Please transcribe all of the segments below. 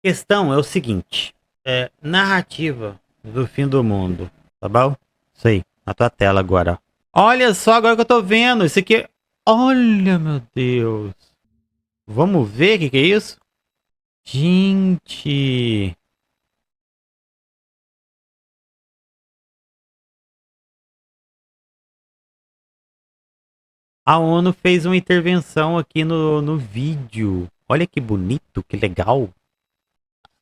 questão é o seguinte. Narrativa do fim do mundo. Tá bom? Isso aí. Na tua tela agora. Olha só agora que eu tô vendo. Isso aqui. Olha, meu Deus. Vamos ver o que é isso? Gente. A ONU fez uma intervenção aqui no vídeo. Olha que bonito, que legal.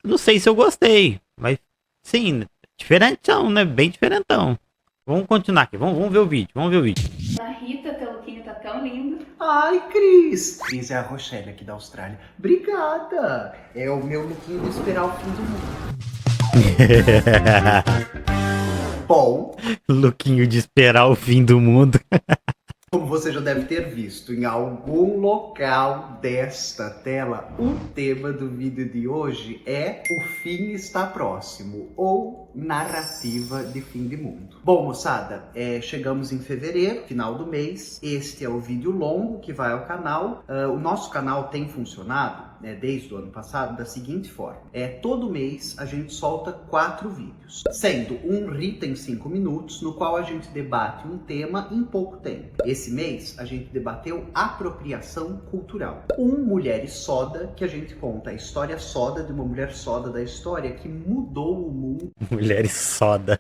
Não sei se eu gostei, mas sim, diferentão, né? Bem diferentão. Vamos continuar aqui, vamos ver o vídeo, vamos ver o vídeo. A Rita, teu lookinho tá tão lindo. Ai, Cris! Cris é a Rochelle aqui da Austrália. Obrigada! É o meu lookinho de esperar o fim do mundo. Bom, Lookinho de esperar o fim do mundo. como você já deve ter visto em algum local desta tela, o tema do vídeo de hoje é O Fim Está Próximo, ou Narrativa de Fim de Mundo. Bom, moçada, chegamos em fevereiro, final do mês. Este é o vídeo longo que vai ao canal. O nosso canal tem funcionado, desde o ano passado, da seguinte forma. Todo mês a gente solta 4 vídeos, sendo um Rita em 5 minutos, no qual a gente debate um tema em pouco tempo. Esse mês a gente debateu apropriação cultural. Mulheres Soda, que a gente conta a história soda de uma mulher soda da história que mudou o mundo Mulheres soda.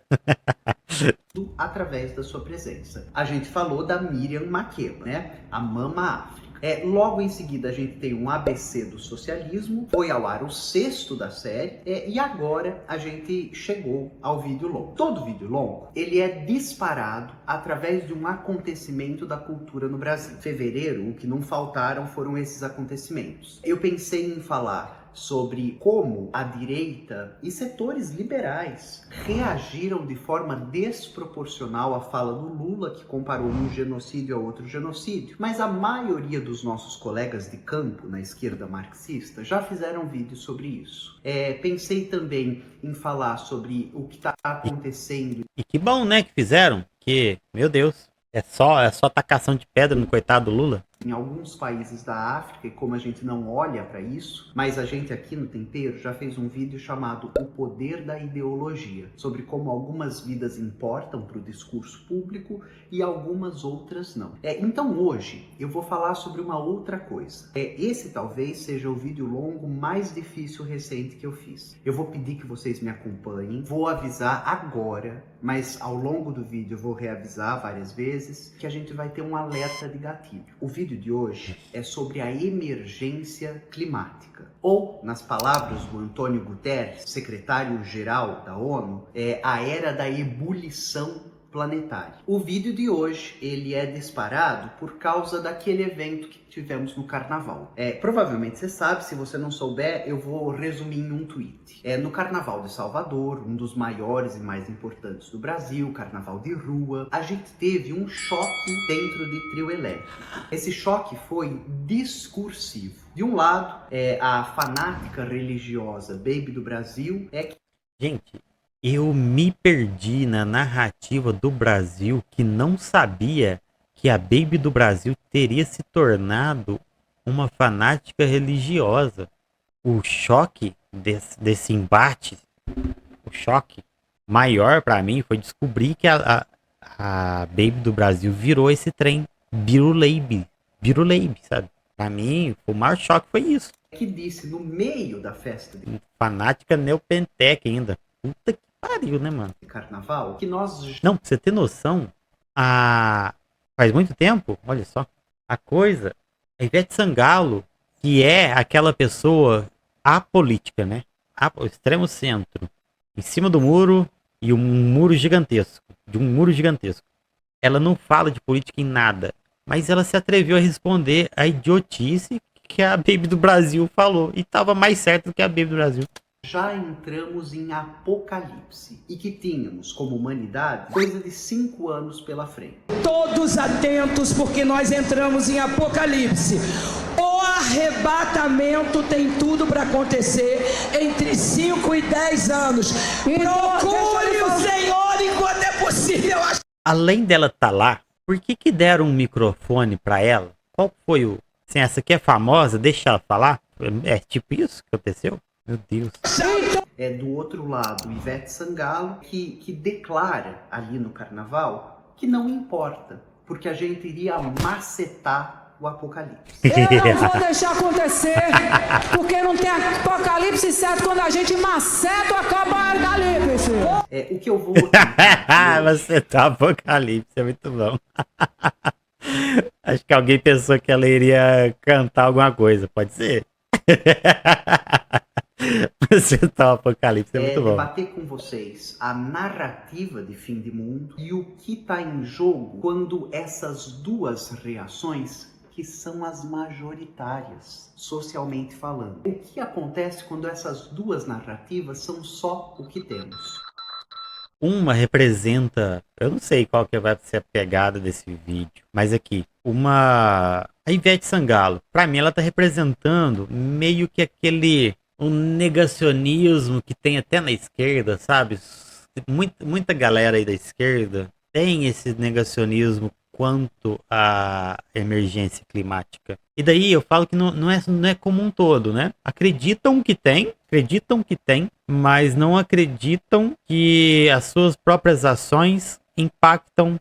através da sua presença. A gente falou da Miriam Makeba, né? A Mama África. Logo em seguida a gente tem um ABC do socialismo, foi ao ar o 6º da série, e agora a gente chegou ao vídeo longo. Todo vídeo longo, ele é disparado através de um acontecimento da cultura no Brasil. Em fevereiro, o que não faltaram foram esses acontecimentos. Eu pensei em falar sobre como a direita e setores liberais reagiram de forma desproporcional à fala do Lula, que comparou um genocídio a outro genocídio. Mas a maioria dos nossos colegas de campo na esquerda marxista já fizeram vídeos sobre isso. Pensei também em falar sobre o que está acontecendo. E que bom, né, que fizeram. Que, meu Deus, é só tacação de pedra no coitado do Lula. Em alguns países da África, e como a gente não olha para isso, mas a gente aqui no Tempero já fez um vídeo chamado O Poder da Ideologia, sobre como algumas vidas importam para o discurso público e algumas outras não. Então hoje eu vou falar sobre uma outra coisa. Esse talvez seja o vídeo longo mais difícil recente que eu fiz. Eu vou pedir que vocês me acompanhem, vou avisar agora, mas ao longo do vídeo eu vou reavisar várias vezes, que a gente vai ter um alerta de gatilho. O vídeo de hoje é sobre a emergência climática. Ou, nas palavras do Antônio Guterres, secretário-geral da ONU, a era da ebulição planetária. O vídeo de hoje, ele é disparado por causa daquele evento que tivemos no Carnaval. Provavelmente você sabe, se você não souber, eu vou resumir em um tweet. No Carnaval de Salvador, um dos maiores e mais importantes do Brasil, Carnaval de rua, a gente teve um choque dentro de trio elétrico. Esse choque foi discursivo. De um lado, a fanática religiosa Baby do Brasil Gente, eu me perdi na narrativa do Brasil que não sabia que a Baby do Brasil teria se tornado uma fanática religiosa. O choque desse embate, o choque maior pra mim foi descobrir que a Baby do Brasil virou esse trem Biruleibe, sabe? Pra mim, o maior choque foi isso. que disse no meio da festa de Fanática neopentec ainda. Puta que pariu, né, mano? Carnaval que nós Não, pra você ter noção, faz muito tempo, olha só, a coisa, a Ivete Sangalo, que é aquela pessoa apolítica, né? O extremo centro, em cima do muro e um muro gigantesco, Ela não fala de política em nada, mas ela se atreveu a responder a idiotice que a Baby do Brasil falou, e tava mais certo do que a Baby do Brasil. já entramos em apocalipse e que tínhamos como humanidade coisa de 5 anos pela frente. Todos atentos, porque nós entramos em apocalipse. O arrebatamento tem tudo para acontecer entre 5 e 10 anos. Procure o Senhor enquanto é possível. Além dela estar lá, por que deram um microfone para ela? Qual foi o... Assim, essa aqui é famosa, deixa ela falar? É tipo isso que aconteceu? Meu Deus. É do outro lado, Ivete Sangalo, que declara ali no carnaval que não importa, porque a gente iria macetar o apocalipse. Eu não vou deixar acontecer, porque não tem apocalipse certo quando a gente maceta ou acaba o apocalipse. O que eu vou tentar hoje, Você tá apocalipse, é muito bom. Acho que alguém pensou que ela iria cantar alguma coisa, pode ser? Você tá o apocalipse, é muito bom. debater com vocês a narrativa de fim de mundo e o que está em jogo quando essas duas reações, que são as majoritárias, socialmente falando. O que acontece quando essas duas narrativas são só o que temos? Uma representa, eu não sei qual que vai ser a pegada desse vídeo, mas aqui, a Ivete Sangalo, pra mim ela tá representando meio que um negacionismo que tem até na esquerda, sabe? Muita galera aí da esquerda tem esse negacionismo quanto à emergência climática. E daí eu falo que não é como um todo, né? Acreditam que tem, mas não acreditam que as suas próprias ações impactam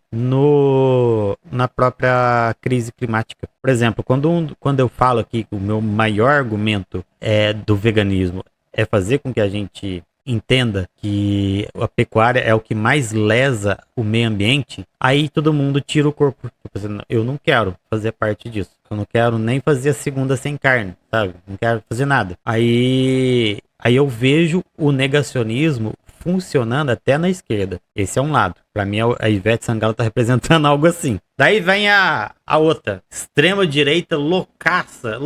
na própria crise climática. Por exemplo, quando eu falo aqui que o meu maior argumento do veganismo é fazer com que a gente entenda que a pecuária é o que mais lesa o meio ambiente, aí todo mundo tira o corpo. Eu não quero fazer parte disso. Eu não quero nem fazer a segunda sem carne, sabe? Não quero fazer nada. Aí eu vejo o negacionismo funcionando até na esquerda. Esse é um lado. Pra mim, a Ivete Sangalo tá representando algo assim. Daí vem a outra. Extrema direita loucaça.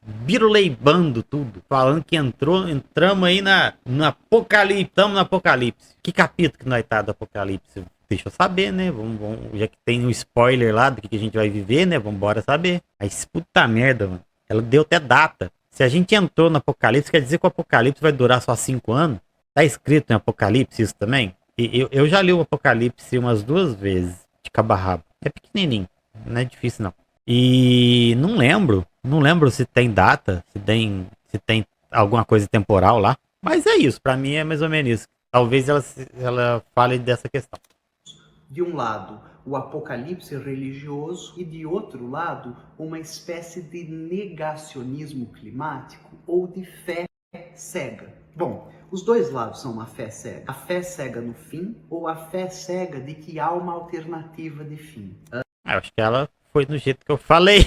Biruleibando tudo. Falando que entramos aí no apocalipse. Estamos no apocalipse. Que capítulo que nós tá do apocalipse? Deixa eu saber, né? Vamos, já que tem um spoiler lá do que a gente vai viver, né? Vambora saber. Mas puta merda, mano. Ela deu até data. Se a gente entrou no apocalipse, quer dizer que o apocalipse vai durar só 5 anos? Tá escrito em Apocalipse isso também? E eu já li o Apocalipse umas 2 vezes, de cabo a rabo. É pequenininho, não é difícil não. E não lembro se tem data, se tem alguma coisa temporal lá. Mas é isso, pra mim é mais ou menos isso. Talvez ela fale dessa questão. De um lado, o apocalipse religioso e de outro lado, uma espécie de negacionismo climático ou de fé cega. Bom, os dois lados são uma fé cega. A fé cega no fim ou a fé cega de que há uma alternativa de fim. Eu acho que ela foi do jeito que eu falei.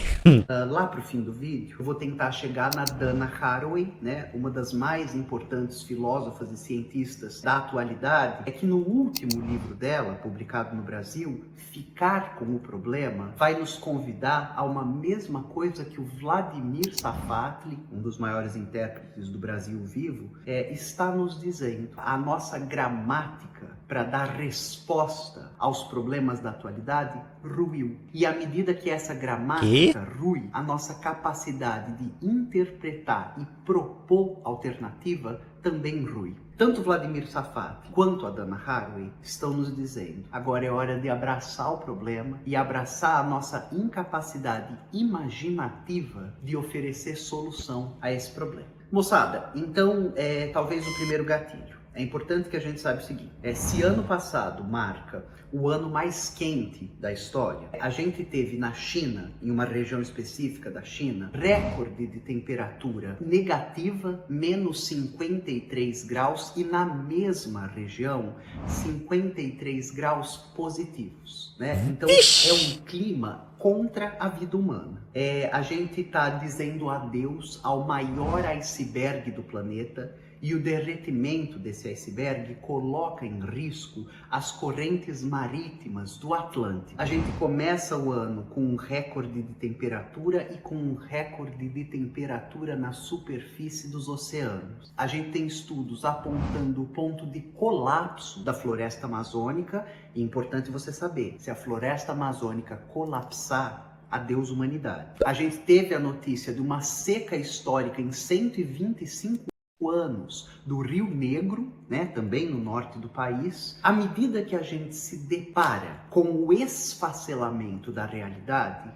Lá pro fim do vídeo, eu vou tentar chegar na Dana Haraway, né? Uma das mais importantes filósofas e cientistas da atualidade. É que no último livro dela, publicado no Brasil, Ficar com o Problema, vai nos convidar a uma mesma coisa que o Vladimir Safatli, um dos maiores intérpretes do Brasil vivo, está nos dizendo. A nossa gramática para dar resposta aos problemas da atualidade ruiu. E à medida que essa gramática rui, a nossa capacidade de interpretar e propor alternativa também rui. Tanto Vladimir Safatli quanto a Dana Haraway estão nos dizendo: agora é hora de abraçar o problema e abraçar a nossa incapacidade imaginativa de oferecer solução a esse problema. Moçada, então talvez o primeiro gatilho. É importante que a gente saiba o seguinte, se ano passado marca o ano mais quente da história, a gente teve na China, em uma região específica da China, recorde de temperatura negativa, menos 53 graus, e na mesma região, 53 graus positivos, né? Então é um clima contra a vida humana. A gente está dizendo adeus ao maior iceberg do planeta, e o derretimento desse iceberg coloca em risco as correntes marítimas do Atlântico. A gente começa o ano com um recorde de temperatura e com um recorde de temperatura na superfície dos oceanos. A gente tem estudos apontando o ponto de colapso da floresta amazônica, e é importante você saber, se a floresta amazônica colapsar, adeus humanidade. A gente teve a notícia de uma seca histórica em 125 anos do Rio Negro, né, também no norte do país. À medida que a gente se depara com o esfacelamento da realidade,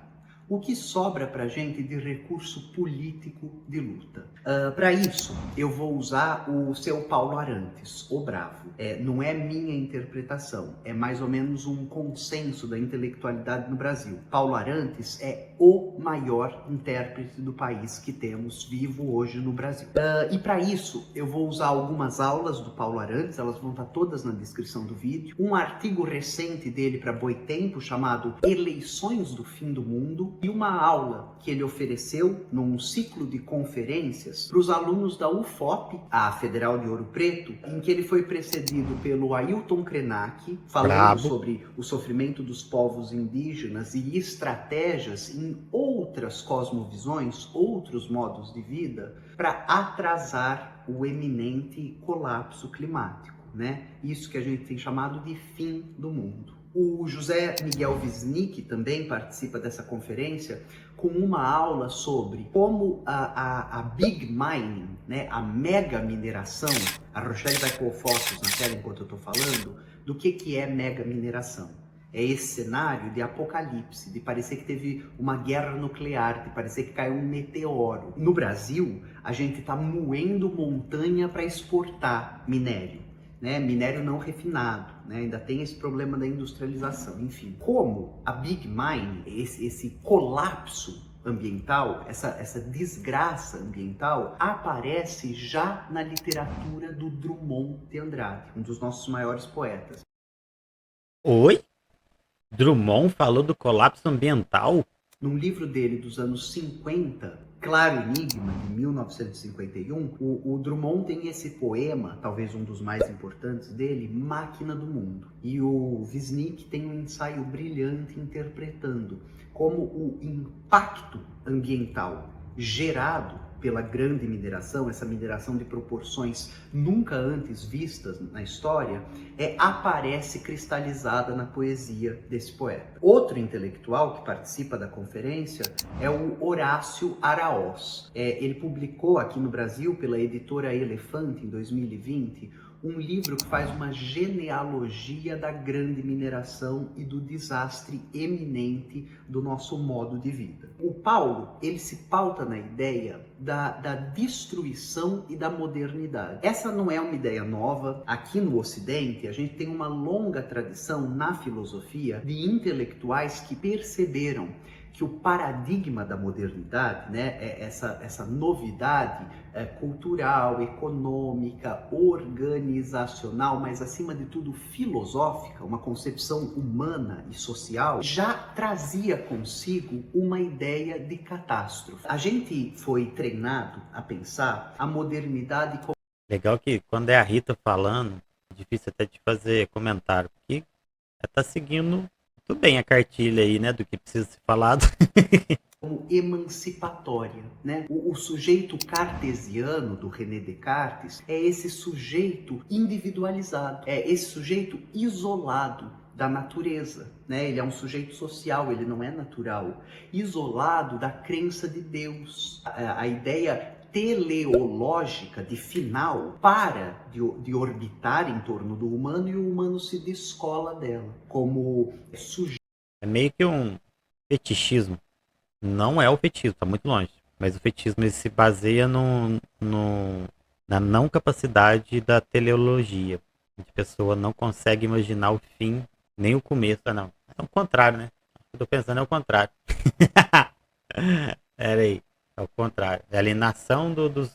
O que sobra para a gente de recurso político de luta? Para isso, eu vou usar o seu Paulo Arantes, o Bravo. Não é minha interpretação, é mais ou menos um consenso da intelectualidade no Brasil. Paulo Arantes é o maior intérprete do país que temos vivo hoje no Brasil. E para isso, eu vou usar algumas aulas do Paulo Arantes, elas vão estar todas na descrição do vídeo. Um artigo recente dele para Boitempo chamado Eleições do Fim do Mundo e uma aula que ele ofereceu num ciclo de conferências para os alunos da UFOP, a Federal de Ouro Preto, em que ele foi precedido pelo Ailton Krenak, falando sobre o sofrimento dos povos indígenas e estratégias em outras cosmovisões, outros modos de vida, para atrasar o eminente colapso climático, né? Isso que a gente tem chamado de fim do mundo. O José Miguel Wisnik também participa dessa conferência com uma aula sobre como a Big Mining, né, a mega mineração, a Rochelle vai pôr fotos na tela enquanto eu estou falando, do que é mega mineração. É esse cenário de apocalipse, de parecer que teve uma guerra nuclear, de parecer que caiu um meteoro. No Brasil, a gente está moendo montanha para exportar minério, né? Minério não refinado, né? Ainda tem esse problema da industrialização. Enfim, como a Big Mine, esse colapso ambiental, essa desgraça ambiental, aparece já na literatura do Drummond de Andrade, um dos nossos maiores poetas. Oi? Drummond falou do colapso ambiental? Num livro dele dos anos 50, Claro Enigma, de 1951, o Drummond tem esse poema, talvez um dos mais importantes dele, Máquina do Mundo. E o Wisnik tem um ensaio brilhante interpretando como o impacto ambiental gerado pela grande mineração, essa mineração de proporções nunca antes vistas na história, aparece cristalizada na poesia desse poeta. Outro intelectual que participa da conferência é o Horácio Araoz. Ele publicou aqui no Brasil, pela editora Elefante, em 2020, um livro que faz uma genealogia da grande mineração e do desastre eminente do nosso modo de vida. O Paulo, ele se pauta na ideia da destruição e da modernidade. Essa não é uma ideia nova. Aqui no Ocidente, a gente tem uma longa tradição na filosofia de intelectuais que perceberam que o paradigma da modernidade, né, essa novidade cultural, econômica, organizacional, mas acima de tudo filosófica, uma concepção humana e social, já trazia consigo uma ideia de catástrofe. A gente foi treinado a pensar a modernidade como... Legal que quando é a Rita falando, é difícil até de fazer comentário, porque ela tá seguindo muito bem a cartilha aí, né, do que precisa ser falado. Como emancipatória, né? O sujeito cartesiano do René Descartes é esse sujeito individualizado, é esse sujeito isolado da natureza, né? Ele é um sujeito social, ele não é natural, isolado da crença de Deus. A ideia teleológica de final para de orbitar em torno do humano e o humano se descola dela como sujeito. É meio que um fetichismo. Não é o fetichismo, tá muito longe. Mas o fetichismo ele se baseia na não capacidade da teleologia. A pessoa não consegue imaginar o fim, nem o começo. Não. É o contrário, né? Eu tô pensando é o contrário. Pera aí. É o contrário. É a alienação dos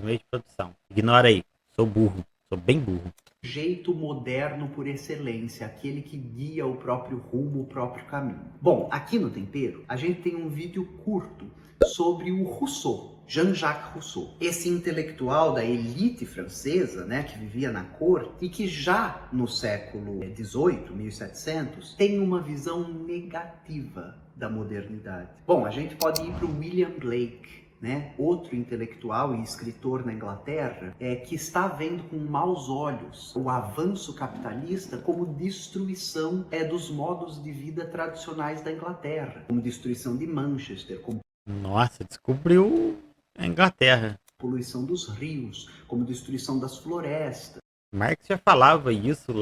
meios de produção. Ignora aí. Sou burro. Sou bem burro. Jeito moderno por excelência, aquele que guia o próprio rumo, o próprio caminho. Bom, aqui no Tempero, a gente tem um vídeo curto sobre o Rousseau, Jean-Jacques Rousseau. Esse intelectual da elite francesa, né, que vivia na corte e que já no século XVIII, 1700, tem uma visão negativa da modernidade. Bom, a gente pode ir para o William Blake, né, outro intelectual e escritor na Inglaterra, que está vendo com maus olhos o avanço capitalista como destruição dos modos de vida tradicionais da Inglaterra, como destruição de Manchester, como Nossa, descobriu a Inglaterra. Poluição dos rios, como destruição das florestas. Marx já falava isso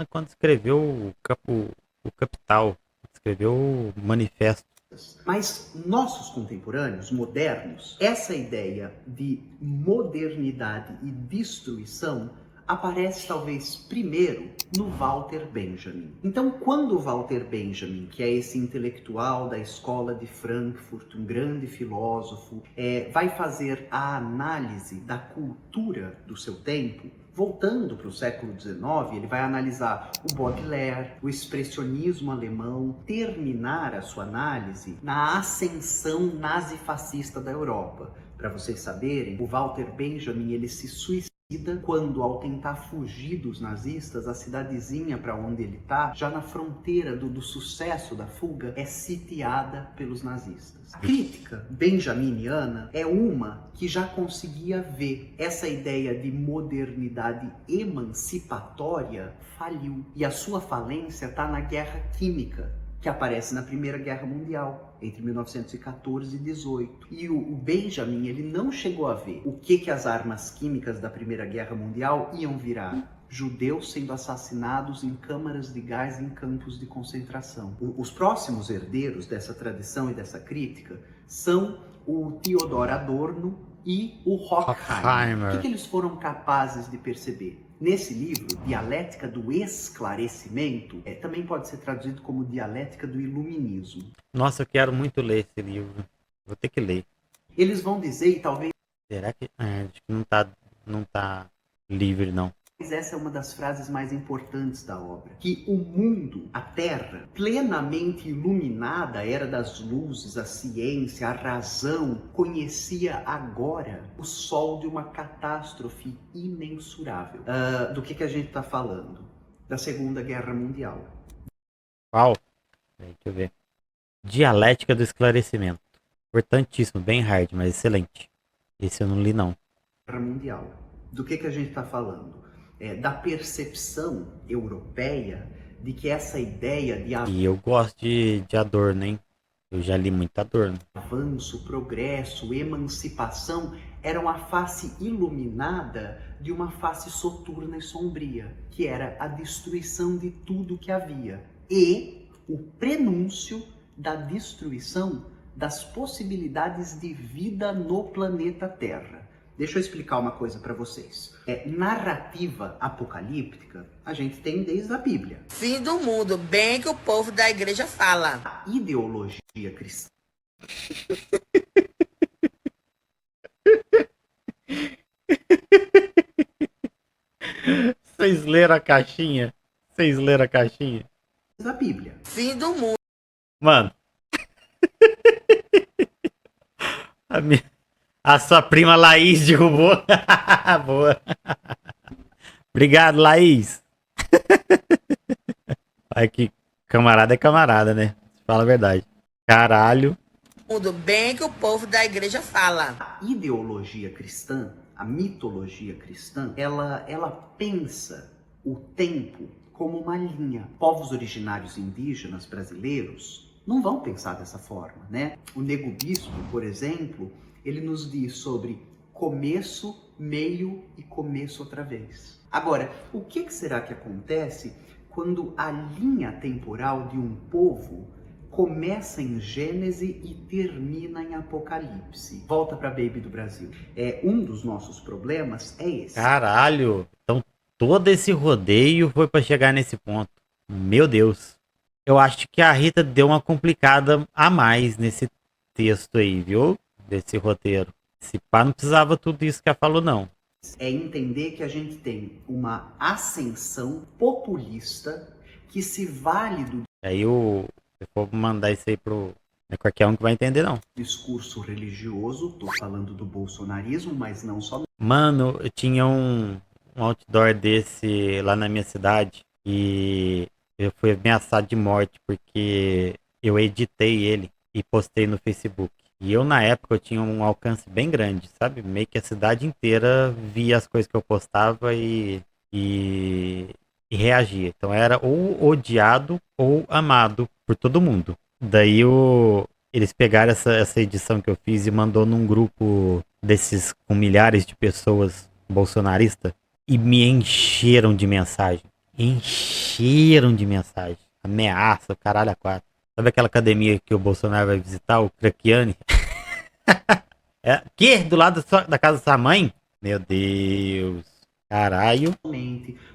quando escreveu o Capital, escreveu o Manifesto. Mas nossos contemporâneos, modernos, essa ideia de modernidade e destruição aparece talvez primeiro no Walter Benjamin. Então, quando o Walter Benjamin, que é esse intelectual da escola de Frankfurt, um grande filósofo, vai fazer a análise da cultura do seu tempo, voltando para o século XIX, ele vai analisar o Baudelaire, o expressionismo alemão, terminar a sua análise na ascensão nazifascista da Europa. Para vocês saberem, o Walter Benjamin ele se suicida quando, ao tentar fugir dos nazistas, a cidadezinha para onde ele está, já na fronteira do sucesso da fuga, é sitiada pelos nazistas. A crítica benjaminiana é uma que já conseguia ver essa ideia de modernidade emancipatória faliu. E a sua falência está na guerra química, que aparece na Primeira Guerra Mundial, entre 1914 e 18. E o Benjamin, ele não chegou a ver o que as armas químicas da Primeira Guerra Mundial iam virar. Judeus sendo assassinados em câmaras de gás em campos de concentração. Os próximos herdeiros dessa tradição e dessa crítica são o Theodor Adorno e o Horkheimer. O que eles foram capazes de perceber? Nesse livro, Dialética do Esclarecimento, também pode ser traduzido como Dialética do Iluminismo. Nossa, eu quero muito ler esse livro. Vou ter que ler. Eles vão dizer, e talvez... Será que... acho que não tá livre, não. Essa é uma das frases mais importantes da obra. Que o mundo, a Terra, plenamente iluminada, a era das luzes, a ciência, a razão, conhecia agora o sol de uma catástrofe imensurável. Do que a gente está falando? Da Segunda Guerra Mundial. Qual? Deixa eu ver. Dialética do Esclarecimento. Importantíssimo, bem hard, mas excelente. Esse eu não li, não. Guerra Mundial. Do que a gente está falando? Da percepção europeia de que essa ideia de E eu gosto de Adorno, hein? Eu já li muito Adorno. Avanço, progresso, emancipação eram a face iluminada de uma face soturna e sombria, que era a destruição de tudo que havia e o prenúncio da destruição das possibilidades de vida no planeta Terra. Deixa eu explicar uma coisa para vocês. Narrativa apocalíptica, a gente tem desde a Bíblia. Fim do mundo, bem que o povo da igreja fala. A ideologia cristã. Vocês leram a caixinha? Vocês leram a caixinha? Da Bíblia. Fim do mundo. Mano. A sua prima Laís derrubou. Boa. Obrigado, Laís. Ai, que camarada é camarada, né? Fala a verdade. Caralho. Mundo, bem que o povo da igreja fala. A ideologia cristã, a mitologia cristã, ela pensa o tempo como uma linha. Povos originários indígenas brasileiros não vão pensar dessa forma, né? O Nego Bispo, por exemplo, ele nos diz sobre começo, meio e começo outra vez. Agora, o que será que acontece quando a linha temporal de um povo começa em Gênese e termina em Apocalipse? Volta para Baby do Brasil. Um dos nossos problemas é esse. Caralho. Então todo esse rodeio foi para chegar nesse ponto. Meu Deus. Eu acho que a Rita deu uma complicada a mais nesse texto aí, viu? Desse roteiro. Se pá, não precisava tudo isso que ela falou, não. É entender que a gente tem uma ascensão populista que se vale do Aí eu vou mandar isso aí pro... Não é qualquer um que vai entender, não. discurso religioso, tô falando do bolsonarismo, mas não só. Mano, eu tinha um outdoor desse lá na minha cidade e eu fui ameaçado de morte porque eu editei ele e postei no Facebook. E eu, na época, eu tinha um alcance bem grande, sabe? Meio que a cidade inteira via as coisas que eu postava e reagia. Então era ou odiado ou amado por todo mundo. Daí eles pegaram essa edição que eu fiz e mandou num grupo desses com milhares de pessoas bolsonaristas e me encheram de mensagem. Encheram de mensagem. Ameaça, caralho a quatro. Sabe aquela academia que o Bolsonaro vai visitar, o Craquiane? Que? Do lado da casa da sua mãe? Meu Deus. Caralho.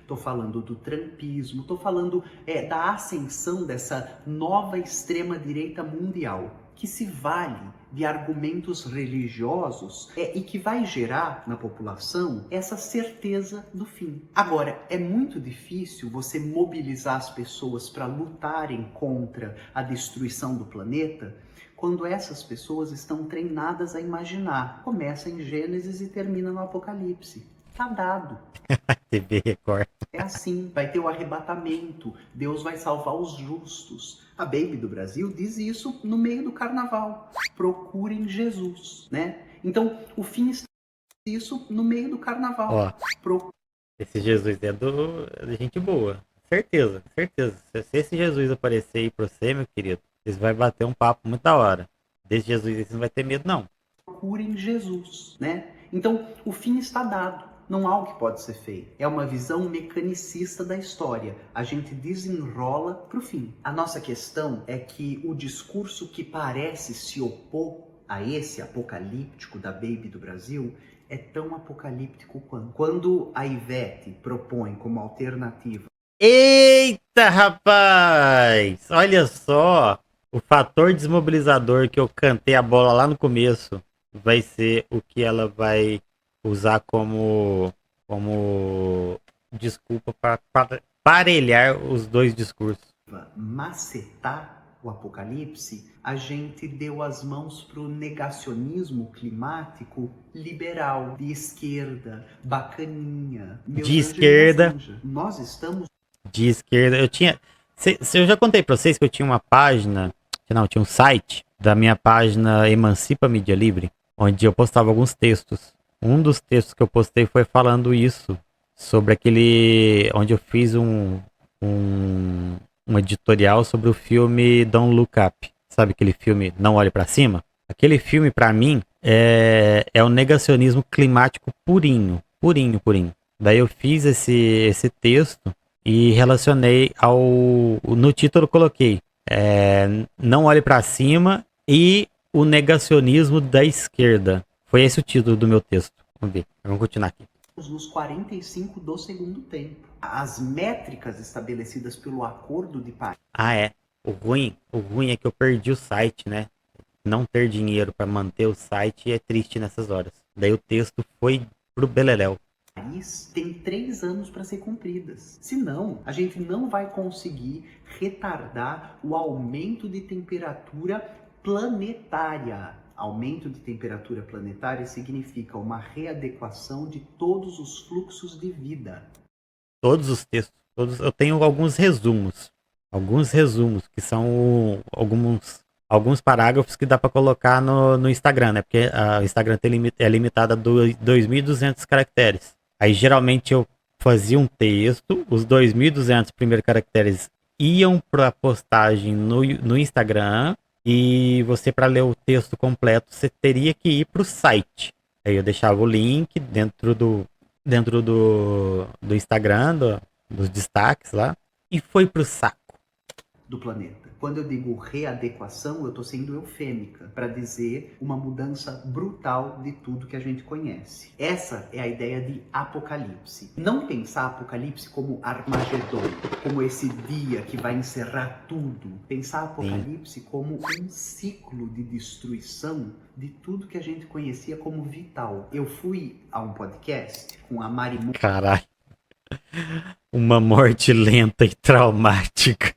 Tô falando do trumpismo, tô falando da ascensão dessa nova extrema-direita mundial, que se vale de argumentos religiosos e que vai gerar na população essa certeza do fim. Agora, é muito difícil você mobilizar as pessoas para lutarem contra a destruição do planeta quando essas pessoas estão treinadas a imaginar. Começa em Gênesis e termina no Apocalipse. Tá dado. TV Record. É assim, vai ter o arrebatamento, Deus vai salvar os justos. A Baby do Brasil diz isso no meio do carnaval. Procurem Jesus, né? Então, o fim está isso no meio do carnaval. Ó, esse Jesus é de gente boa. Certeza, certeza. Se esse Jesus aparecer aí pra você, meu querido, vocês vão bater um papo muito da hora. Desse Jesus aí você não vai ter medo, não. Procurem Jesus, né? Então, o fim está dado. Não há o que pode ser feito. É uma visão mecanicista da história. A gente desenrola para o fim. A nossa questão é que o discurso que parece se opor a esse apocalíptico da Baby do Brasil é tão apocalíptico quanto. Quando a Ivete propõe como alternativa... Eita, rapaz! Olha só! O fator desmobilizador que eu cantei a bola lá no começo vai ser o que ela vai usar como desculpa para parelhar os dois discursos. Macetar o apocalipse, a gente deu as mãos para o negacionismo climático liberal, de esquerda, bacaninha. De esquerda. Nós estamos... De esquerda. Eu já contei para vocês que eu tinha uma página, tinha um site da minha página Emancipa Mídia Livre, onde eu postava alguns textos. Um dos textos que eu postei foi falando isso, sobre onde eu fiz um editorial sobre o filme Don't Look Up. Sabe aquele filme Não Olhe Pra Cima? Aquele filme, pra mim, é o negacionismo climático purinho. Daí eu fiz esse texto e relacionei no título eu coloquei Não Olhe Pra Cima e o negacionismo da esquerda. Foi esse o título do meu texto. Vamos continuar aqui. Nos 45 do segundo tempo. As métricas estabelecidas pelo Acordo de Paris. O ruim é que eu perdi o site, né? Não ter dinheiro para manter o site é triste nessas horas. Daí o texto foi pro beleléu. Paris tem 3 anos para ser cumpridas. Senão, a gente não vai conseguir retardar o aumento de temperatura planetária. Aumento de temperatura planetária significa uma readequação de todos os fluxos de vida. Todos os textos, eu tenho alguns resumos que são alguns parágrafos que dá para colocar no Instagram, né? Porque o Instagram é limitado a 2.200 caracteres. Aí geralmente eu fazia um texto, os 2.200 primeiros caracteres iam para a postagem no Instagram. E você, para ler o texto completo, você teria que ir para o site. Aí eu deixava o link dentro do Instagram, dos destaques lá, e foi pro saco. Do planeta. Quando eu digo readequação, eu estou sendo eufêmica para dizer uma mudança brutal de tudo que a gente conhece. Essa é a ideia de apocalipse. Não pensar apocalipse como Armagedon, como esse dia que vai encerrar tudo. Pensar apocalipse como um ciclo de destruição de tudo que a gente conhecia como vital. Eu fui a um podcast com a Mari... Caralho. Uma morte lenta e traumática.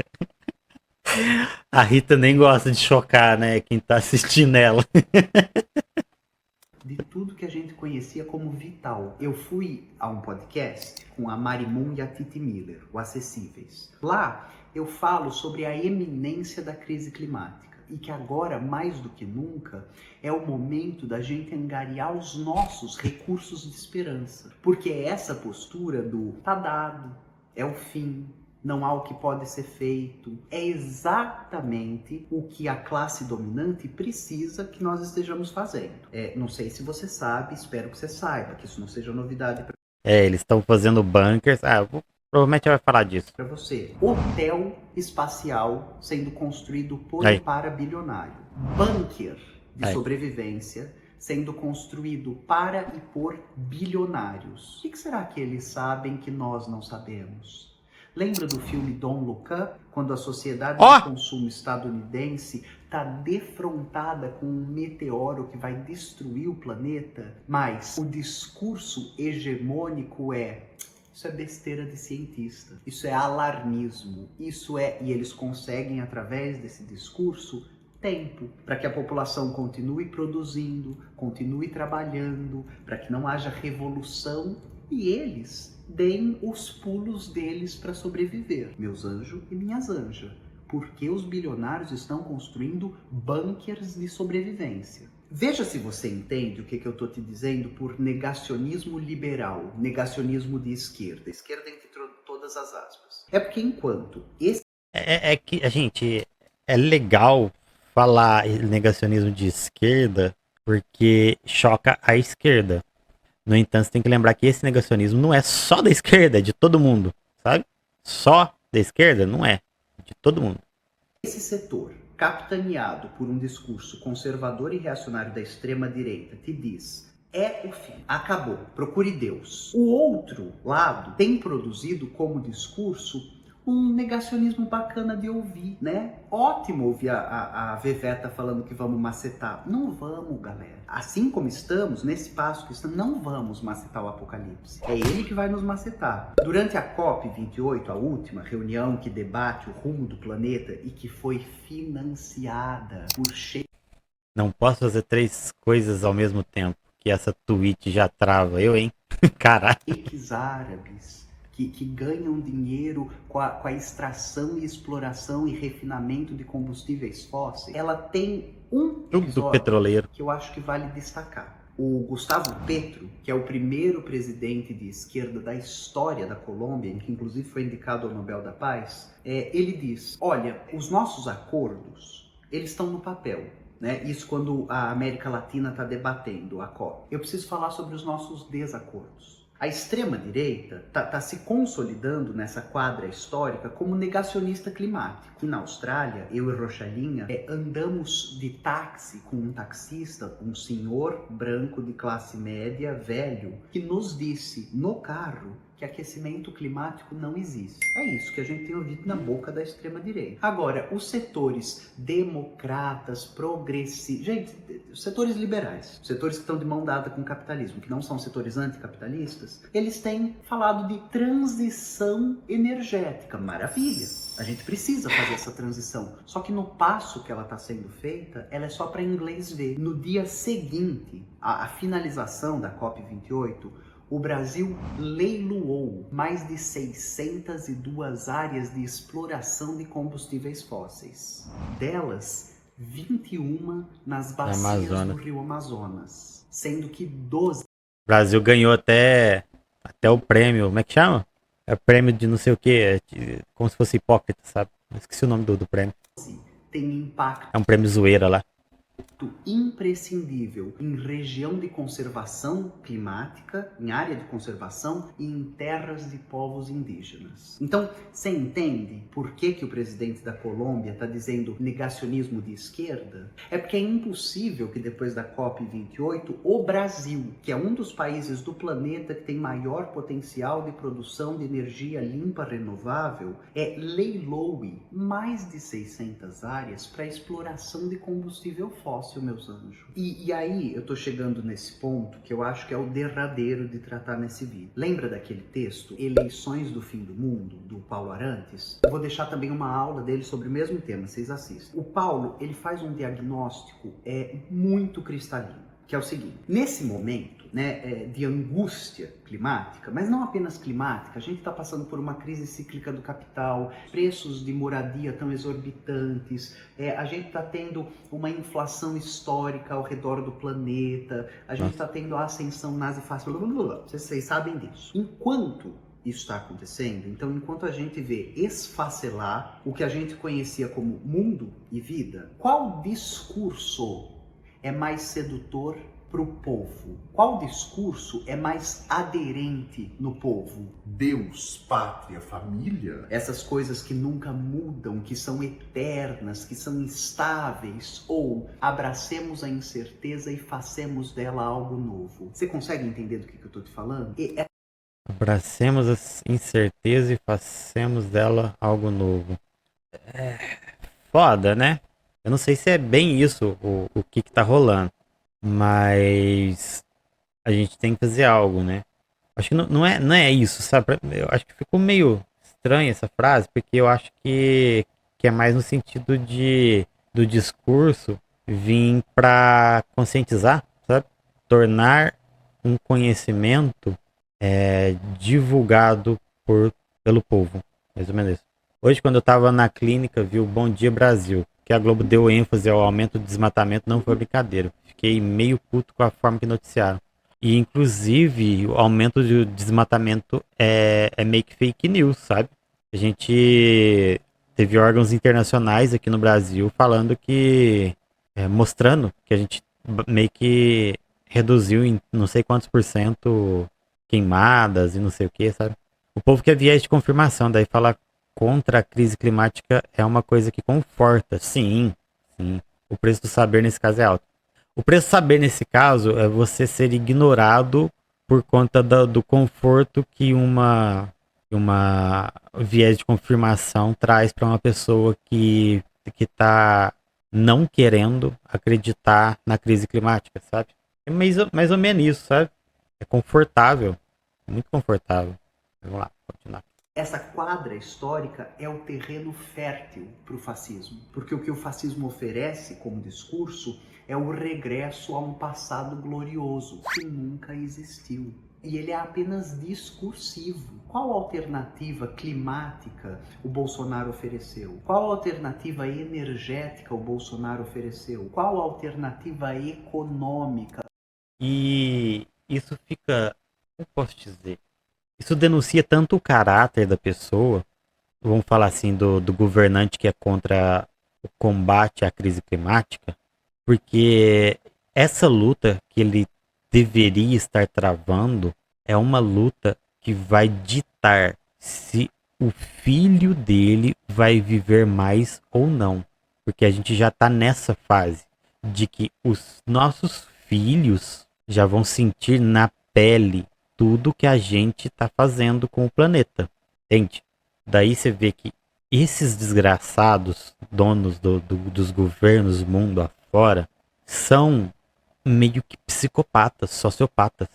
A Rita nem gosta de chocar, né? Quem tá assistindo ela. De tudo que a gente conhecia como vital. Eu fui a um podcast com a Marimun e a Titi Miller, o Acessíveis. Lá eu falo sobre a eminência da crise climática e que agora, mais do que nunca, é o momento da gente angariar os nossos recursos de esperança. Porque é essa postura do tá dado, é o fim, não há o que pode ser feito. É exatamente o que a classe dominante precisa que nós estejamos fazendo. Não sei se você sabe, espero que você saiba, que isso não seja novidade. Eles estão fazendo bunkers. Provavelmente vai falar disso. Para você, hotel espacial sendo construído por Aí. e para bilionário. Bunker de Aí. sobrevivência sendo construído para e por bilionários. O que será que eles sabem que nós não sabemos? Lembra do filme Don't Look Up? Quando a sociedade de consumo estadunidense está defrontada com um meteoro que vai destruir o planeta? Mas o discurso hegemônico é: isso é besteira de cientista, isso é alarmismo, isso é... E eles conseguem, através desse discurso, tempo para que a população continue produzindo, continue trabalhando, para que não haja revolução e eles deem os pulos deles para sobreviver. Meus anjos e minhas anjas, porque os bilionários estão construindo bunkers de sobrevivência. Veja se você entende o que eu estou te dizendo por negacionismo liberal, negacionismo de esquerda. Esquerda entre todas as aspas. É porque enquanto esse... É que, a gente, é legal falar negacionismo de esquerda porque choca a esquerda. No entanto, você tem que lembrar que esse negacionismo não é só da esquerda, é de todo mundo, sabe? Só da esquerda não é, de todo mundo. Esse setor, capitaneado por um discurso conservador e reacionário da extrema-direita, te diz: é o fim, acabou, procure Deus. O outro lado tem produzido como discurso um negacionismo bacana de ouvir, né? Ótimo ouvir a Veveta falando que vamos macetar. Não vamos, galera. Assim como estamos, nesse passo que estamos, não vamos macetar o apocalipse. É ele que vai nos macetar. Durante a COP28, a última reunião que debate o rumo do planeta e que foi financiada por Não posso fazer 3 coisas ao mesmo tempo, que essa tweet já trava. Eu, hein? Caralho. sheiks árabes que ganham dinheiro com a extração e exploração e refinamento de combustíveis fósseis, ela tem um Tudo petroleiro que eu acho que vale destacar. O Gustavo Petro, que é o primeiro presidente de esquerda da história da Colômbia, que inclusive foi indicado ao Nobel da Paz, ele diz: olha, os nossos acordos, eles estão no papel. Né? Isso quando a América Latina está debatendo a COP. Eu preciso falar sobre os nossos desacordos. A extrema-direita está se consolidando nessa quadra histórica como negacionista climático. E na Austrália, eu e Rochalinha andamos de táxi com um taxista, um senhor branco de classe média, velho, que nos disse no carro que aquecimento climático não existe. É isso que a gente tem ouvido na boca da extrema-direita. Agora, os setores democratas, progressistas, gente, os setores liberais, os setores que estão de mão dada com o capitalismo, que não são setores anticapitalistas, eles têm falado de transição energética. Maravilha! A gente precisa fazer essa transição. Só que no passo que ela está sendo feita, ela é só para inglês ver. No dia seguinte, a finalização da COP28, o Brasil leiloou mais de 602 áreas de exploração de combustíveis fósseis. Delas, 21 nas bacias do Rio Amazonas, sendo que 12... O Brasil ganhou até o prêmio, como é que chama? É prêmio de não sei o que, como se fosse hipócrita, sabe? Eu esqueci o nome do prêmio. Tem impacto. É um prêmio zoeira lá. Imprescindível em região de conservação climática, em área de conservação e em terras de povos indígenas. Então, você entende por que o presidente da Colômbia está dizendo negacionismo de esquerda? É porque é impossível que depois da COP28, o Brasil, que é um dos países do planeta que tem maior potencial de produção de energia limpa renovável, leiloe mais de 600 áreas para exploração de combustível fóssil, meus anjos. E aí eu tô chegando nesse ponto que eu acho que é o derradeiro de tratar nesse vídeo. Lembra daquele texto, Eleições do Fim do Mundo, do Paulo Arantes? Eu vou deixar também uma aula dele sobre o mesmo tema, vocês assistam. O Paulo, ele faz um diagnóstico muito cristalino, que é o seguinte: nesse momento, né, de angústia climática, mas não apenas climática, a gente está passando por uma crise cíclica do capital, preços de moradia tão exorbitantes, a gente está tendo uma inflação histórica ao redor do planeta, a gente está tendo a ascensão nazifascista, vocês sabem disso. Enquanto isso está acontecendo, então enquanto a gente vê esfacelar o que a gente conhecia como mundo e vida, qual discurso é mais sedutor para o povo? Qual discurso é mais aderente no povo? Deus, pátria, família? Essas coisas que nunca mudam, que são eternas, que são instáveis, ou abracemos a incerteza e façamos dela algo novo. Você consegue entender do que eu estou te falando? Abracemos a incerteza e façamos dela algo novo. É foda, né? Eu não sei se é bem isso o que tá rolando, mas a gente tem que fazer algo, né? Acho que não é isso, sabe? Eu acho que ficou meio estranha essa frase, porque eu acho que é mais no sentido do discurso vir para conscientizar, sabe? Tornar um conhecimento divulgado pelo povo, mais ou menos isso. Hoje, quando eu tava na clínica, vi o Bom Dia Brasil, que a Globo deu ênfase ao aumento do desmatamento, não foi brincadeira. Fiquei meio puto com a forma que noticiaram. E, inclusive, o aumento do desmatamento é meio que fake news, sabe? A gente teve órgãos internacionais aqui no Brasil falando que... mostrando que a gente meio que reduziu em não sei quantos por cento queimadas e não sei o que, sabe? O povo quer viés de confirmação, daí falar contra a crise climática é uma coisa que conforta. Sim, sim. O preço do saber nesse caso é alto. O preço do saber nesse caso é você ser ignorado por conta do conforto que uma viés de confirmação traz para uma pessoa que tá não querendo acreditar na crise climática, sabe? É mais ou menos isso, sabe? É confortável, muito confortável. Vamos lá, continuar. Essa quadra histórica é o terreno fértil para o fascismo, porque o que o fascismo oferece como discurso é o regresso a um passado glorioso que nunca existiu. E ele é apenas discursivo. Qual alternativa climática o Bolsonaro ofereceu? Qual alternativa energética o Bolsonaro ofereceu? Qual alternativa econômica? E isso fica, como posso dizer? Isso denuncia tanto o caráter da pessoa, vamos falar assim, do governante que é contra o combate à crise climática, porque essa luta que ele deveria estar travando é uma luta que vai ditar se o filho dele vai viver mais ou não. Porque a gente já está nessa fase de que os nossos filhos já vão sentir na pele tudo que a gente está fazendo com o planeta. Entende? Daí você vê que esses desgraçados donos dos governos mundo afora são meio que psicopatas, sociopatas.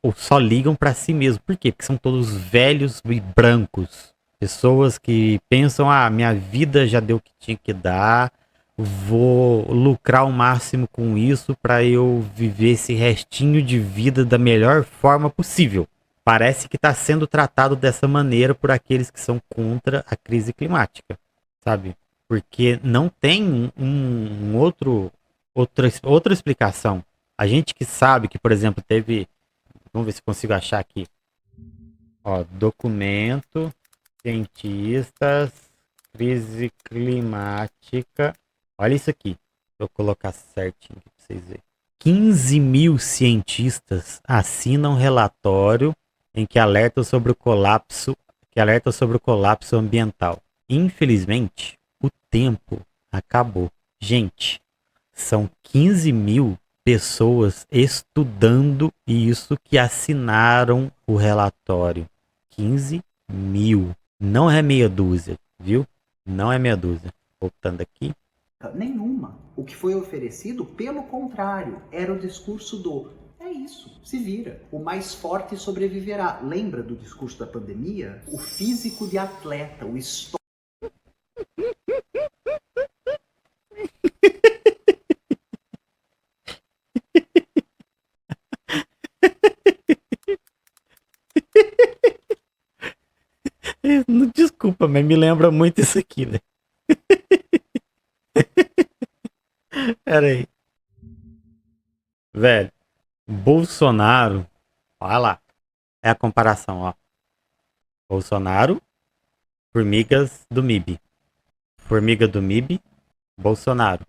Ou só ligam para si mesmo. Por quê? Porque são todos velhos e brancos. Pessoas que pensam, minha vida já deu o que tinha que dar, vou lucrar o máximo com isso para eu viver esse restinho de vida da melhor forma possível. Parece que está sendo tratado dessa maneira por aqueles que são contra a crise climática, sabe? Porque não tem outra explicação. A gente que sabe que, por exemplo, teve... Vamos ver se consigo achar aqui. Ó, documento, cientistas, crise climática. Olha isso aqui. Vou colocar certinho aqui para vocês verem. 15 mil cientistas assinam relatório em que alerta sobre o colapso ambiental. Infelizmente, o tempo acabou. Gente, são 15 mil pessoas estudando isso que assinaram o relatório. 15 mil. Não é meia dúzia, viu? Não é meia dúzia. Voltando aqui. Nenhuma. O que foi oferecido, pelo contrário, era o discurso do é isso, se vira. O mais forte sobreviverá. Lembra do discurso da pandemia? O físico de atleta, o histórico. Desculpa, mas me lembra muito isso aqui, né? Pera aí. Velho, Bolsonaro, olha lá, é a comparação, ó. Bolsonaro, formigas do MIB. Formiga do MIB, Bolsonaro.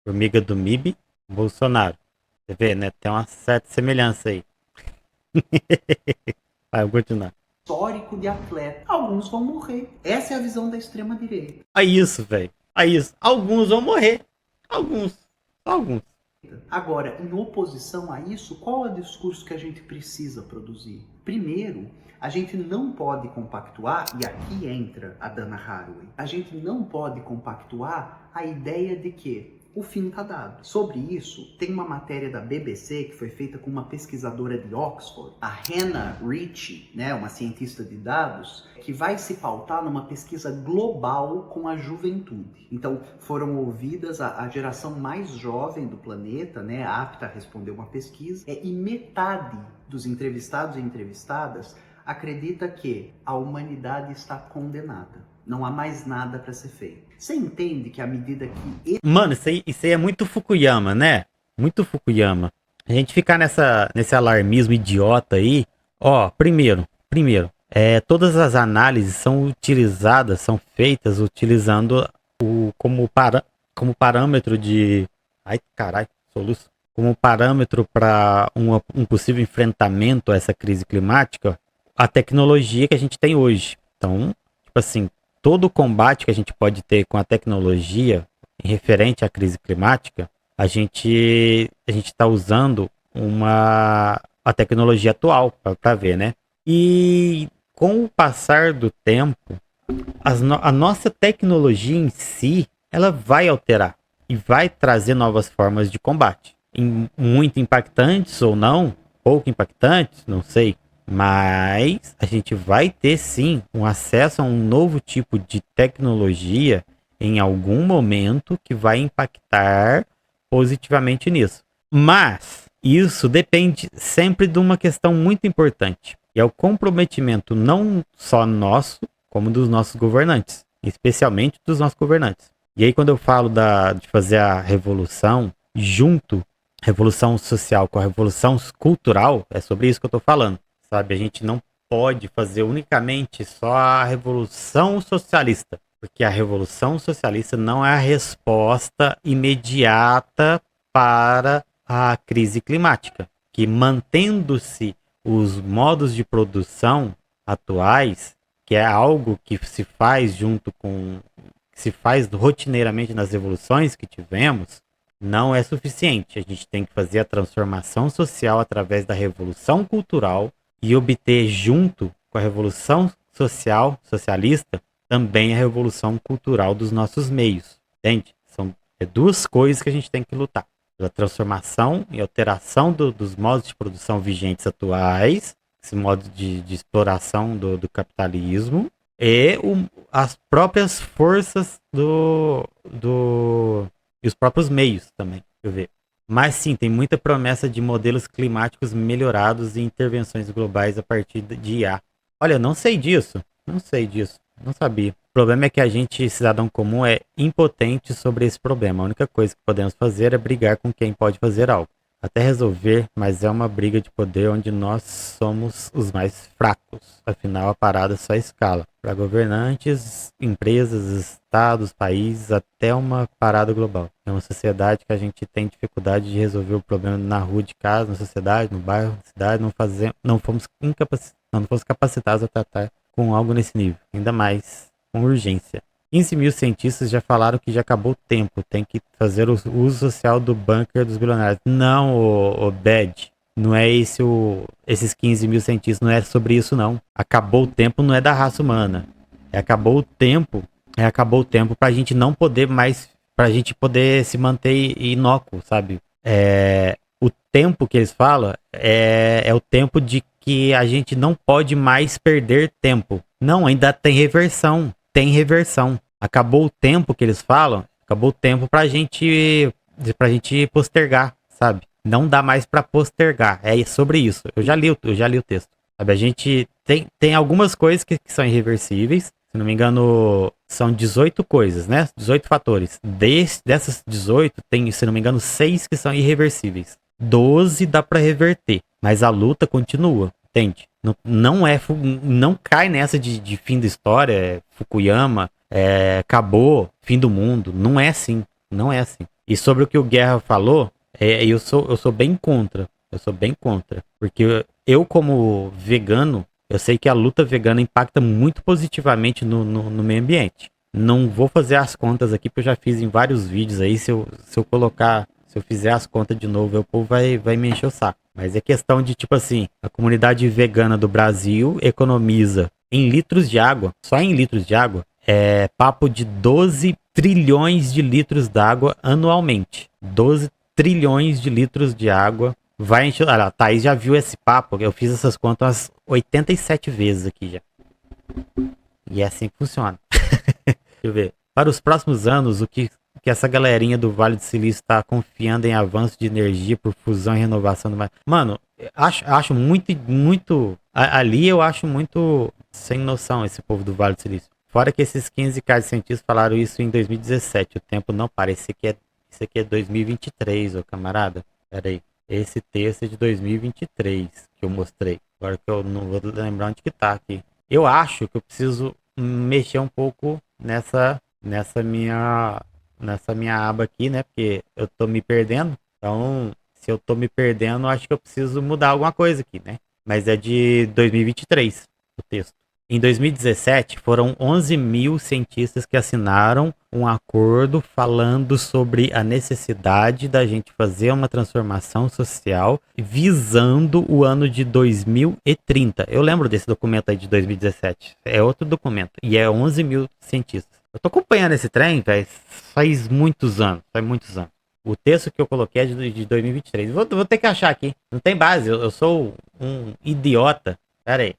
Formiga do MIB, Bolsonaro. Você vê, né? Tem uma certa semelhança aí. Vai, vou continuar. Histórico de atleta. Alguns vão morrer. Essa é a visão da extrema-direita. É isso, velho. É isso. Alguns vão morrer. Alguns. Só alguns. Agora, em oposição a isso, qual é o discurso que a gente precisa produzir? Primeiro, a gente não pode compactuar, e aqui entra a Dana Haraway, a gente não pode compactuar a ideia de que o fim está dado. Sobre isso, tem uma matéria da BBC que foi feita com uma pesquisadora de Oxford, a Hannah Ritchie, né, uma cientista de dados, que vai se pautar numa pesquisa global com a juventude. Então, foram ouvidas a geração mais jovem do planeta, né, apta a responder uma pesquisa, e metade dos entrevistados e entrevistadas acredita que a humanidade está condenada. Não há mais nada para ser feito. Você entende que à medida que... Mano, isso aí é muito Fukuyama, né? Muito Fukuyama. A gente ficar nesse alarmismo idiota aí. Ó, primeiro, todas as análises são feitas utilizando como parâmetro de... Ai, caralho, soluço. Como parâmetro para um possível enfrentamento a essa crise climática, a tecnologia que a gente tem hoje. Então, tipo assim, todo o combate que a gente pode ter com a tecnologia em referente à crise climática, a gente está usando a tecnologia atual para ver, né? E com o passar do tempo, a nossa tecnologia em si, ela vai alterar e vai trazer novas formas de combate. Muito impactantes ou não, pouco impactantes, não sei. Mas a gente vai ter sim um acesso a um novo tipo de tecnologia em algum momento que vai impactar positivamente nisso. Mas isso depende sempre de uma questão muito importante, e é o comprometimento não só nosso, como dos nossos governantes, especialmente dos nossos governantes. E aí quando eu falo de fazer a revolução junto, revolução social com a revolução cultural, é sobre isso que eu estou falando. Sabe, a gente não pode fazer unicamente só a revolução socialista, porque a revolução socialista não é a resposta imediata para a crise climática, que mantendo-se os modos de produção atuais, que é algo que se faz que se faz rotineiramente nas revoluções que tivemos, não é suficiente. A gente tem que fazer a transformação social através da revolução cultural e obter, junto com a revolução socialista, também a revolução cultural dos nossos meios. Entende? São duas coisas que a gente tem que lutar. Pela transformação e alteração dos modos de produção vigentes atuais, esse modo de exploração do capitalismo, e as próprias forças e os próprios meios também, deixa eu ver. Mas sim, tem muita promessa de modelos climáticos melhorados e intervenções globais a partir de IA. Olha, não sei disso, não sabia. O problema é que a gente, cidadão comum, é impotente sobre esse problema. A única coisa que podemos fazer é brigar com quem pode fazer algo. Até resolver, mas é uma briga de poder onde nós somos os mais fracos. Afinal, a parada só escala. Para governantes, empresas, estados, países, até uma parada global. É uma sociedade que a gente tem dificuldade de resolver o problema na rua de casa, na sociedade, no bairro, na cidade. Não fomos capacitados a tratar com algo nesse nível. Ainda mais com urgência. 15 mil cientistas já falaram que já acabou o tempo. Tem que fazer o uso social do bunker dos bilionários. Não, o Bad. Não é esses 15 mil cientistas. Não é sobre isso, não. Acabou o tempo não é da raça humana. Acabou o tempo pra gente não poder mais... Pra gente poder se manter inócuo, sabe? O tempo que eles falam é o tempo de que a gente não pode mais perder tempo. Não, ainda tem reversão. Acabou o tempo que eles falam, acabou o tempo pra gente postergar, sabe? Não dá mais pra postergar. É sobre isso. Eu já li o texto. Sabe? A gente tem algumas coisas que são irreversíveis. Se não me engano, são 18 coisas, né? 18 fatores. Dessas 18, tem, se não me engano, 6 que são irreversíveis. 12 dá pra reverter, mas a luta continua, entende? Não cai nessa de fim da história, Fukuyama, acabou, fim do mundo. Não é assim. E sobre o que o Guerra falou, Eu sou bem contra. Eu sou bem contra. Porque eu, como vegano, eu sei que a luta vegana impacta muito positivamente no meio ambiente. Não vou fazer as contas aqui, porque eu já fiz em vários vídeos aí. Se eu colocar, se eu fizer as contas de novo, o povo vai me encher o saco. Mas é questão de, tipo assim, a comunidade vegana do Brasil economiza em litros de água, só em litros de água, é papo de 12 trilhões de litros d'água anualmente. 12 trilhões de litros de água. Vai encher. Olha, a Thaís já viu esse papo. Eu fiz essas contas umas 87 vezes aqui já. E é assim que funciona. Deixa eu ver. Para os próximos anos, que essa galerinha do Vale do Silício está confiando em avanço de energia por fusão e renovação do mar. Mano, acho muito. Ali eu acho muito sem noção esse povo do Vale do Silício. Fora que esses 15k de cientistas falaram isso em 2017. O tempo não parece que isso aqui é 2023, ô camarada. Pera aí. Esse texto é de 2023 que eu mostrei. Agora que eu não vou lembrar onde que tá aqui. Eu acho que eu preciso mexer um pouco nessa minha aba aqui, né? Porque eu tô me perdendo. Então, se eu tô me perdendo, acho que eu preciso mudar alguma coisa aqui, né? Mas é de 2023 o texto. Em 2017, foram 11 mil cientistas que assinaram um acordo falando sobre a necessidade da gente fazer uma transformação social visando o ano de 2030. Eu lembro desse documento aí de 2017. É outro documento. E é 11 mil cientistas. Eu tô acompanhando esse trem, velho, faz muitos anos. O texto que eu coloquei é de 2023. Vou ter que achar aqui. Não tem base. Eu sou um idiota. Pera aí.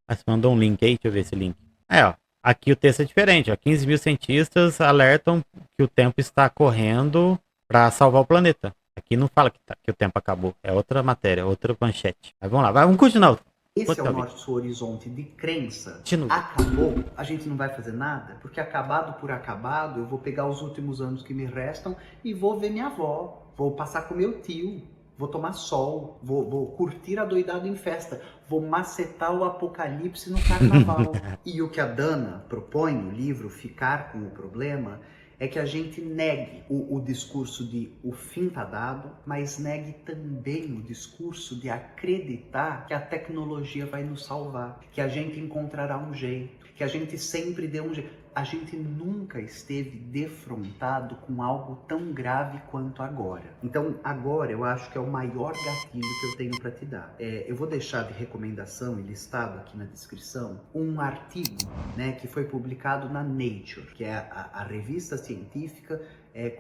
Mas mandou um link aí, deixa eu ver esse link. Ó, aqui o texto é diferente, ó. 15 mil cientistas alertam que o tempo está correndo para salvar o planeta. Aqui não fala que o tempo acabou, é outra matéria, outra manchete. Mas vamos lá, vamos continuar. Esse é o nosso horizonte de crença. Acabou, a gente não vai fazer nada, porque acabado por acabado, eu vou pegar os últimos anos que me restam e vou ver minha avó, vou passar com meu tio. Vou tomar sol, vou curtir a doidado em festa, vou macetar o apocalipse no carnaval. E o que a Dana propõe no livro Ficar com o Problema é que a gente negue o discurso de o fim tá dado, mas negue também o discurso de acreditar que a tecnologia vai nos salvar, que a gente encontrará um jeito, que a gente sempre dê um jeito. A gente nunca esteve defrontado com algo tão grave quanto agora. Então, agora eu acho que é o maior gatilho que eu tenho para te dar. Eu vou deixar de recomendação e listado aqui na descrição um artigo, né, que foi publicado na Nature, que é a revista científica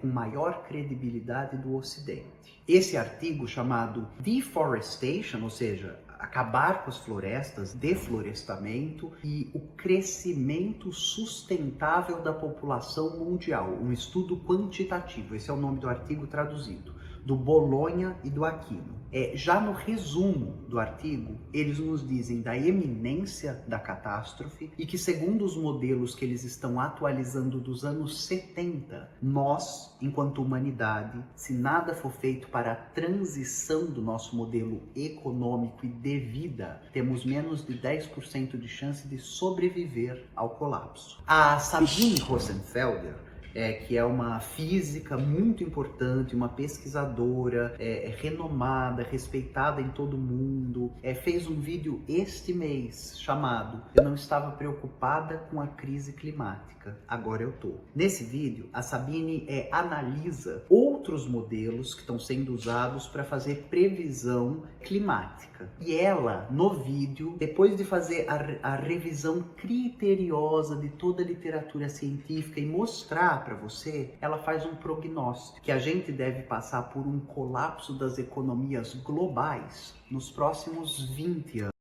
com maior credibilidade do Ocidente. Esse artigo chamado Deforestation, ou seja, acabar com as florestas, deflorestamento e o crescimento sustentável da população mundial, um estudo quantitativo, esse é o nome do artigo traduzido, do Bolonha e do Aquino. Já no resumo do artigo, eles nos dizem da eminência da catástrofe e que, segundo os modelos que eles estão atualizando dos anos 70, nós, enquanto humanidade, se nada for feito para a transição do nosso modelo econômico e de vida, temos menos de 10% de chance de sobreviver ao colapso. A Sabine Rosenfelder, que é uma física muito importante, uma pesquisadora renomada, respeitada em todo mundo, fez um vídeo este mês chamado "Eu não estava preocupada com a crise climática, agora eu tô". Nesse vídeo, a Sabine analisa outros modelos que estão sendo usados para fazer previsão climática. E ela, no vídeo, depois de fazer a revisão criteriosa de toda a literatura científica e mostrar para você, ela faz um prognóstico que a gente deve passar por um colapso das economias globais nos próximos 20 anos.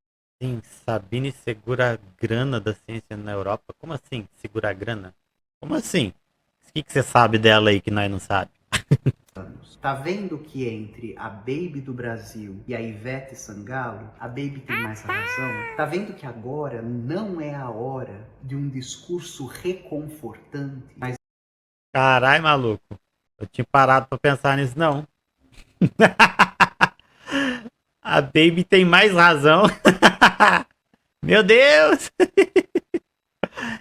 Sim, Sabine segura a grana da ciência na Europa. Como assim, segurar a grana? Como assim? O que você sabe dela aí que nós não sabe? Tá vendo que entre a Baby do Brasil e a Ivete Sangalo, a Baby tem mais razão? Tá vendo que agora não é a hora de um discurso reconfortante, mas... Carai, maluco. Eu tinha parado pra pensar nisso, não. A Baby tem mais razão. Meu Deus!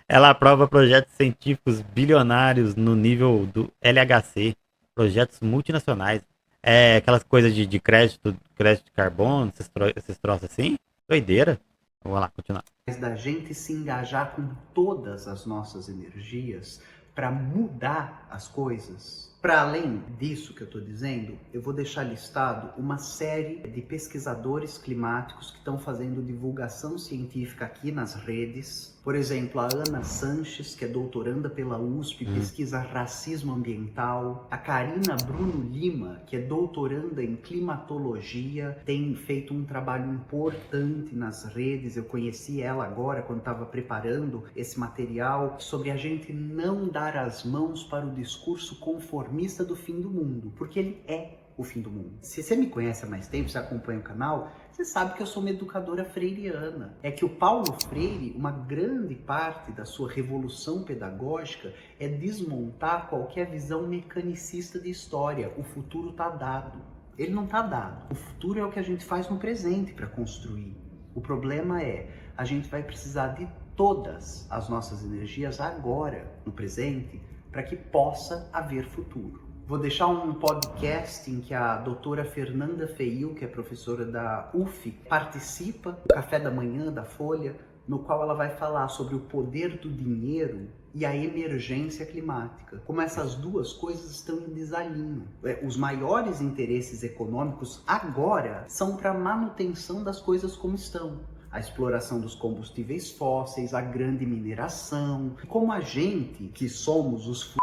Ela aprova projetos científicos bilionários no nível do LHC, projetos multinacionais. É aquelas coisas de crédito de carbono, esses troços assim. Doideira. Vamos lá, continuar. Da gente se engajar com todas as nossas energias para mudar as coisas. Para além disso que eu estou dizendo, eu vou deixar listado uma série de pesquisadores climáticos que estão fazendo divulgação científica aqui nas redes. Por exemplo, a Ana Sanches, que é doutoranda pela USP, pesquisa racismo ambiental. A Karina Bruno Lima, que é doutoranda em climatologia, tem feito um trabalho importante nas redes. Eu conheci ela agora quando estava preparando esse material sobre a gente não dar as mãos para o discurso conformista do fim do mundo, porque ele é o fim do mundo. Se você me conhece há mais tempo, você acompanha o canal, você sabe que eu sou uma educadora freiriana. É que o Paulo Freire, uma grande parte da sua revolução pedagógica é desmontar qualquer visão mecanicista de história. O futuro está dado. Ele não está dado. O futuro é o que a gente faz no presente para construir. O problema é, a gente vai precisar de todas as nossas energias agora, no presente, para que possa haver futuro. Vou deixar um podcast em que a doutora Fernanda Feil, que é professora da UF, participa do Café da Manhã da Folha, no qual ela vai falar sobre o poder do dinheiro e a emergência climática. Como essas duas coisas estão em desalinho. Os maiores interesses econômicos agora são para a manutenção das coisas como estão. A exploração dos combustíveis fósseis, a grande mineração. Como a gente, que somos os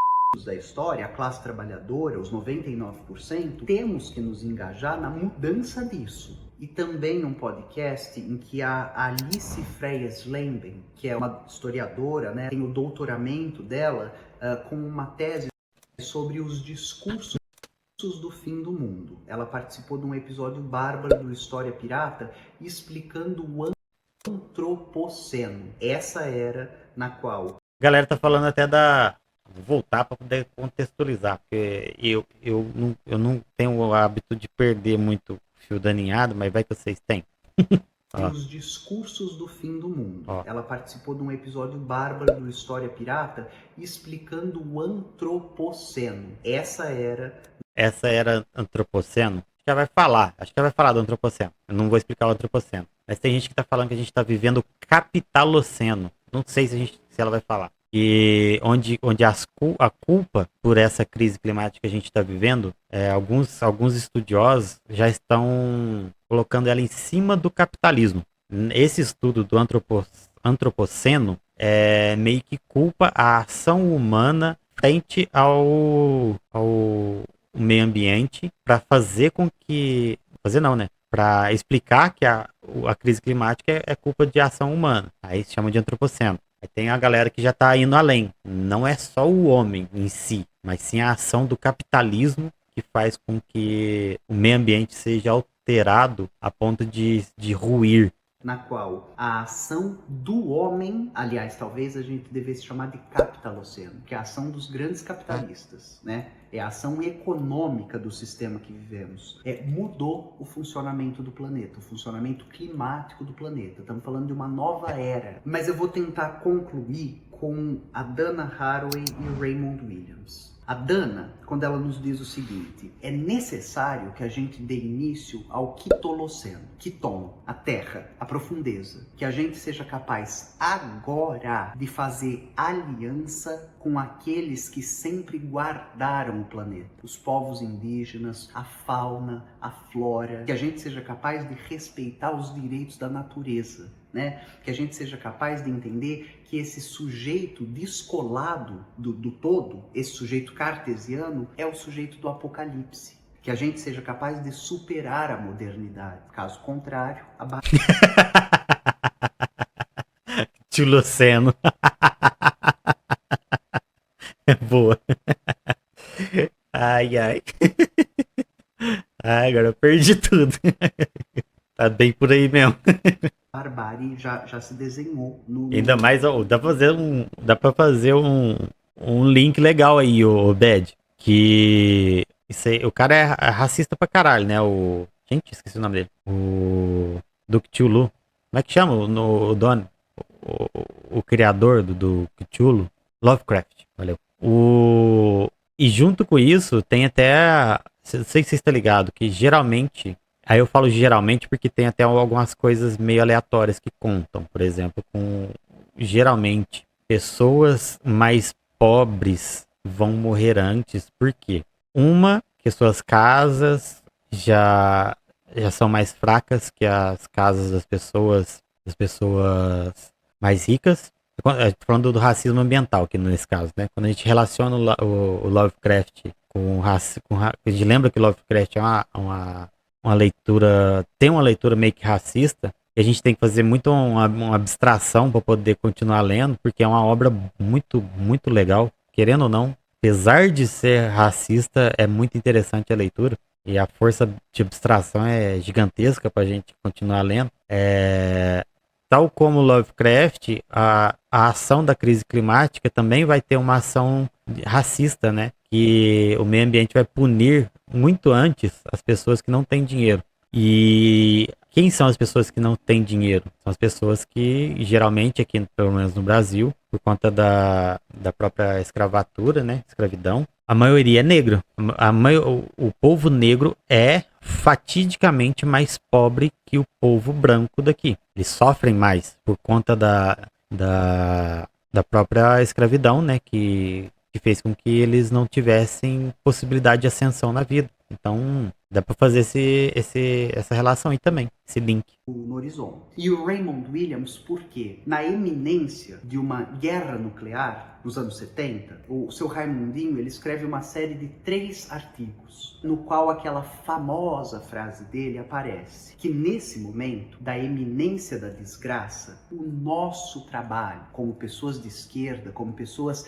da história, a classe trabalhadora, os 99%, temos que nos engajar na mudança disso. E também um podcast em que a Alice Freyes Lemben, que é uma historiadora, né, tem o doutoramento dela com uma tese sobre os discursos do fim do mundo. Ela participou de um episódio bárbaro do História Pirata explicando o antropoceno, essa era na qual... A galera tá falando até da... Vou voltar para poder contextualizar, porque eu não tenho o hábito de perder muito fio da ninhada, mas vai que vocês têm. Os discursos do fim do mundo. Ela participou de um episódio bárbaro do História Pirata explicando o antropoceno. Essa era antropoceno? Acho que ela vai falar do antropoceno. Eu não vou explicar o antropoceno. Mas tem gente que tá falando que a gente tá vivendo o capitaloceno. Não sei se ela vai falar. E onde a culpa por essa crise climática que a gente está vivendo, alguns estudiosos já estão colocando ela em cima do capitalismo. Esse estudo do antropoceno meio que culpa a ação humana frente ao meio ambiente para fazer com que... Fazer não, né? Para explicar que a crise climática é culpa de ação humana. Aí se chama de antropoceno. Aí tem a galera que já está indo além. Não é só o homem em si, mas sim a ação do capitalismo que faz com que o meio ambiente seja alterado a ponto de ruir. Na qual a ação do homem, aliás, talvez a gente devesse chamar de capitaloceno, que é a ação dos grandes capitalistas, né? É a ação econômica do sistema que vivemos. Mudou o funcionamento do planeta, o funcionamento climático do planeta. Estamos falando de uma nova era. Mas eu vou tentar concluir com a Dana Haraway e o Raymond Williams. A Dana, quando ela nos diz o seguinte, é necessário que a gente dê início ao quitoloceno, quiton, a terra, a profundeza, que a gente seja capaz agora de fazer aliança com aqueles que sempre guardaram o planeta, os povos indígenas, a fauna, a flora, que a gente seja capaz de respeitar os direitos da natureza, né? Que a gente seja capaz de entender que esse sujeito descolado do todo, esse sujeito cartesiano, é o sujeito do apocalipse. Que a gente seja capaz de superar a modernidade. Caso contrário, Tiloceno. É boa. Ai. Ai, agora eu perdi tudo. Tá bem por aí mesmo. Barbárie já se desenhou no... Ainda mais, dá pra fazer um link legal aí, o Bad. Que o cara é racista pra caralho, né? Gente, esqueci o nome dele. O Duke Chulu. Como é que chama o Don? o criador do Cthulhu, Lovecraft, valeu. E junto com isso, tem até, não sei se você está ligado, que geralmente, aí eu falo geralmente porque tem até algumas coisas meio aleatórias que contam, por exemplo, geralmente, pessoas mais pobres vão morrer antes, por quê? Que suas casas já são mais fracas que as casas das pessoas mais ricas. Falando do racismo ambiental, aqui nesse caso, né? Quando a gente relaciona o Lovecraft com racismo, a gente lembra que o Lovecraft é uma leitura, tem uma leitura meio que racista, e a gente tem que fazer muito uma abstração para poder continuar lendo, porque é uma obra muito, muito legal, querendo ou não. Apesar de ser racista, é muito interessante a leitura. E a força de abstração é gigantesca para a gente continuar lendo. Tal como Lovecraft, a ação da crise climática também vai ter uma ação racista, né? Que o meio ambiente vai punir muito antes as pessoas que não têm dinheiro. E quem são as pessoas que não têm dinheiro? São as pessoas que, geralmente, aqui, pelo menos no Brasil, por conta da própria escravatura, né? Escravidão, a maioria é negro. O povo negro é fatidicamente mais pobre que o povo branco daqui. Eles sofrem mais por conta da própria escravidão, né? Que fez com que eles não tivessem possibilidade de ascensão na vida. Então, dá para fazer essa relação aí também, esse link. No horizonte. E o Raymond Williams, por quê? Na eminência de uma guerra nuclear, nos anos 70, o seu Raimundinho, ele escreve uma série de 3 artigos, no qual aquela famosa frase dele aparece, que nesse momento, da eminência da desgraça, o nosso trabalho, como pessoas de esquerda, como pessoas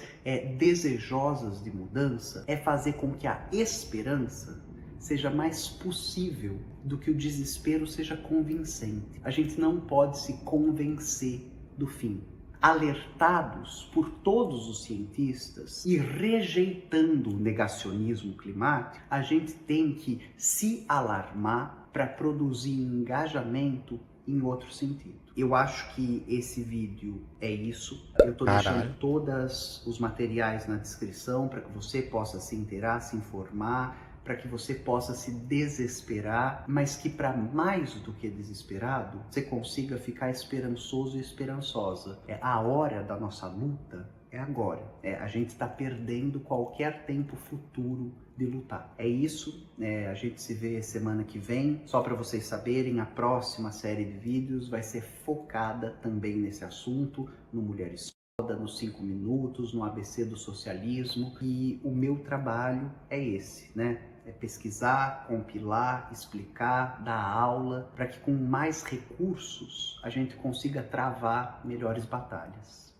desejosas de mudança, é fazer com que a esperança seja mais possível do que o desespero seja convincente. A gente não pode se convencer do fim. Alertados por todos os cientistas e rejeitando o negacionismo climático, a gente tem que se alarmar para produzir engajamento em outro sentido. Eu acho que esse vídeo é isso. Eu estou deixando todos os materiais na descrição para que você possa se inteirar, se informar, para que você possa se desesperar, mas que para mais do que desesperado, você consiga ficar esperançoso e esperançosa. A hora da nossa luta é agora. A gente está perdendo qualquer tempo futuro de lutar. É isso, a gente se vê semana que vem. Só para vocês saberem, a próxima série de vídeos vai ser focada também nesse assunto, no Mulheres nos 5 minutos, no ABC do socialismo, e o meu trabalho é esse, né? É pesquisar, compilar, explicar, dar aula, para que com mais recursos a gente consiga travar melhores batalhas.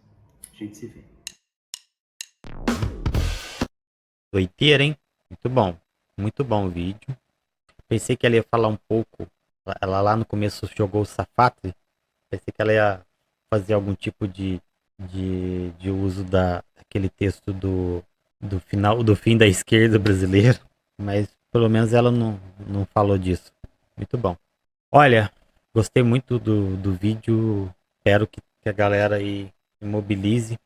A gente se vê. Doideira, hein? Muito bom o vídeo. Pensei que ela ia falar um pouco, ela lá no começo jogou o Safatli, pensei que ela ia fazer algum tipo de uso daquele texto do fim da esquerda brasileira, mas pelo menos ela não falou disso. Muito bom. Olha, gostei muito do vídeo, espero que a galera aí se mobilize,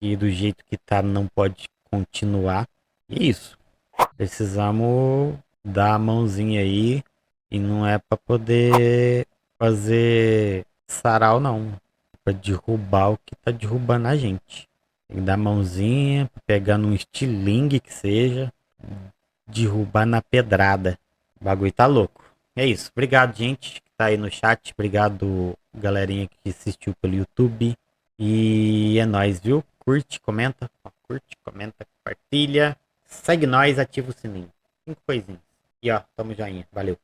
e do jeito que tá não pode continuar. E é isso, precisamos dar a mãozinha aí, e não é para poder fazer sarau não, para derrubar o que tá derrubando a gente. Tem que dar a mãozinha, pegar num estilingue que seja, derrubar na pedrada. O bagulho tá louco. É isso. Obrigado, gente, que tá aí no chat. Obrigado, galerinha que assistiu pelo YouTube. E é nóis, viu? Curte, comenta, compartilha. Segue nós, ativa o sininho. 5 coisinhas. E ó, tamo joinha. Valeu.